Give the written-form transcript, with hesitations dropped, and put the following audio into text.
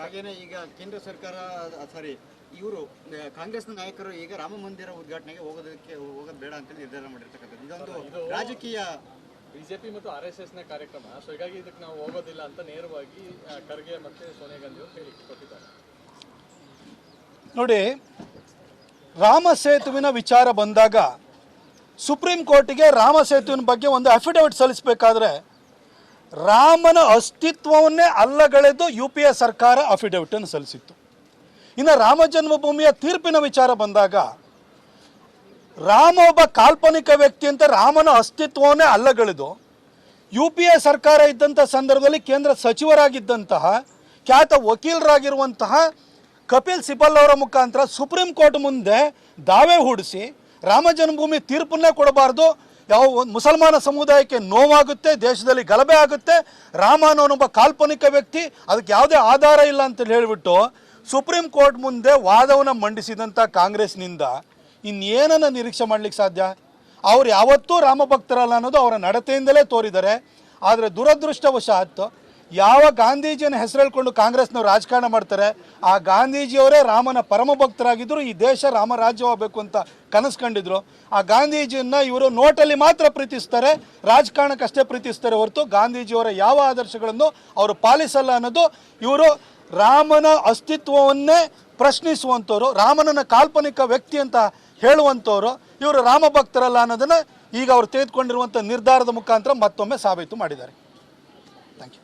ಹಾಗೇನೆ ಈಗ ಕೇಂದ್ರ ಸರ್ಕಾರ ಸಾರಿ ಇವರು ಕಾಂಗ್ರೆಸ್ನ ನಾಯಕರು ಈಗ ರಾಮ ಮಂದಿರ ಉದ್ಘಾಟನೆಗೆ ಹೋಗೋದು ಬೇಡ ಅಂತ ನಿರ್ಧಾರ ಮಾಡಿರ್ತಕ್ಕಂಥದ್ದು ಇದೊಂದು ರಾಜಕೀಯ ಬಿಜೆಪಿ ಮತ್ತು RSSನ ಕಾರ್ಯಕ್ರಮ. ಸೊ ಹೀಗಾಗಿ ಇದಕ್ಕೆ ನಾವು ಹೋಗೋದಿಲ್ಲ ಅಂತ ನೇರವಾಗಿ ಖರ್ಗೆ ಮತ್ತು ಸೋನಿಯಾ ಗಾಂಧಿ ಅವರು ಹೇಳಿಕೆ ಕೊಟ್ಟಿದ್ದಾರೆ. ನೋಡಿ, ರಾಮ ಸೇತುವಿನ ವಿಚಾರ ಬಂದಾಗ ಸುಪ್ರೀಂ ಕೋರ್ಟಿಗೆ ರಾಮ ಸೇತುವಿನ ಬಗ್ಗೆ ಒಂದು ಅಫಿಡವಿಟ್ ಸಲ್ಲಿಸಬೇಕಾದ್ರೆ ರಾಮನ ಅಸ್ತಿತ್ವವನ್ನೇ ಅಲ್ಲಗಳೆದು UPA ಸರ್ಕಾರ ಅಫಿಡವಿಟನ್ನು ಸಲ್ಲಿಸಿತ್ತು. ಇನ್ನು ರಾಮ ಜನ್ಮಭೂಮಿಯ ತೀರ್ಪಿನ ವಿಚಾರ ಬಂದಾಗ ರಾಮ ಒಬ್ಬ ಕಾಲ್ಪನಿಕ ವ್ಯಕ್ತಿ ಅಂತ ರಾಮನ ಅಸ್ತಿತ್ವವನ್ನೇ ಅಲ್ಲಗಳೆದು UPA ಸರ್ಕಾರ ಇದ್ದಂಥ ಸಂದರ್ಭದಲ್ಲಿ ಕೇಂದ್ರ ಸಚಿವರಾಗಿದ್ದಂತಹ ಖ್ಯಾತ ವಕೀಲರಾಗಿರುವಂತಹ ಕಪಿಲ್ ಸಿಬಲ್ ಅವರ ಮುಖಾಂತರ ಸುಪ್ರೀಂ ಕೋರ್ಟ್ ಮುಂದೆ ದಾವೆ ಹೂಡಿಸಿ ರಾಮ ಜನ್ಮಭೂಮಿ ತೀರ್ಪನ್ನೇ ಕೊಡಬಾರ್ದು, ಯಾವ ಮುಸಲ್ಮಾನ ಸಮುದಾಯಕ್ಕೆ ನೋವಾಗುತ್ತೆ, ದೇಶದಲ್ಲಿ ಗಲಭೆ ಆಗುತ್ತೆ, ರಾಮ ಅನ್ನೋನೊಬ್ಬ ಕಾಲ್ಪನಿಕ ವ್ಯಕ್ತಿ, ಅದಕ್ಕೆ ಯಾವುದೇ ಆಧಾರ ಇಲ್ಲ ಅಂತ ಹೇಳಿಬಿಟ್ಟು ಸುಪ್ರೀಂ ಕೋರ್ಟ್ ಮುಂದೆ ವಾದವನ್ನು ಮಂಡಿಸಿದಂಥ ಕಾಂಗ್ರೆಸ್ನಿಂದ ಇನ್ನೇನನ್ನು ನಿರೀಕ್ಷೆ ಮಾಡಲಿಕ್ಕೆ ಸಾಧ್ಯ? ಅವ್ರು ಯಾವತ್ತೂ ರಾಮಭಕ್ತರಲ್ಲ ಅನ್ನೋದು ಅವರ ನಡತೆಯಿಂದಲೇ ತೋರಿದ್ದಾರೆ. ಆದರೆ ದುರದೃಷ್ಟವಶಾತ್ ಯಾವ ಗಾಂಧೀಜಿಯನ್ನು ಹೆಸರೇಳ್ಕೊಂಡು ಕಾಂಗ್ರೆಸ್ನವ್ರು ರಾಜಕಾರಣ ಮಾಡ್ತಾರೆ, ಆ ಗಾಂಧೀಜಿಯವರೇ ರಾಮನ ಪರಮ ಭಕ್ತರಾಗಿದ್ದರು, ಈ ದೇಶ ರಾಮರಾಜ್ಯವಾಗಬೇಕು ಅಂತ ಕನಸು ಕಂಡಿದ್ರು. ಆ ಗಾಂಧೀಜಿಯನ್ನು ಇವರು ನೋಟಲ್ಲಿ ಮಾತ್ರ ಪ್ರೀತಿಸ್ತಾರೆ, ರಾಜಕಾರಣಕ್ಕಷ್ಟೇ ಪ್ರೀತಿಸ್ತಾರೆ ಹೊರತು ಗಾಂಧೀಜಿಯವರ ಯಾವ ಆದರ್ಶಗಳನ್ನು ಅವರು ಪಾಲಿಸಲ್ಲ ಅನ್ನೋದು ಇವರು ರಾಮನ ಅಸ್ತಿತ್ವವನ್ನೇ ಪ್ರಶ್ನಿಸುವಂಥವ್ರು, ರಾಮನನ್ನ ಕಾಲ್ಪನಿಕ ವ್ಯಕ್ತಿ ಅಂತ ಹೇಳುವಂಥವ್ರು, ಇವರು ರಾಮ ಭಕ್ತರಲ್ಲ ಅನ್ನೋದನ್ನು ಈಗ ಅವರು ತೆಗೆದುಕೊಂಡಿರುವಂಥ ನಿರ್ಧಾರದ ಮುಖಾಂತರ ಮತ್ತೊಮ್ಮೆ ಸಾಬೀತು ಮಾಡಿದ್ದಾರೆ. Thank you.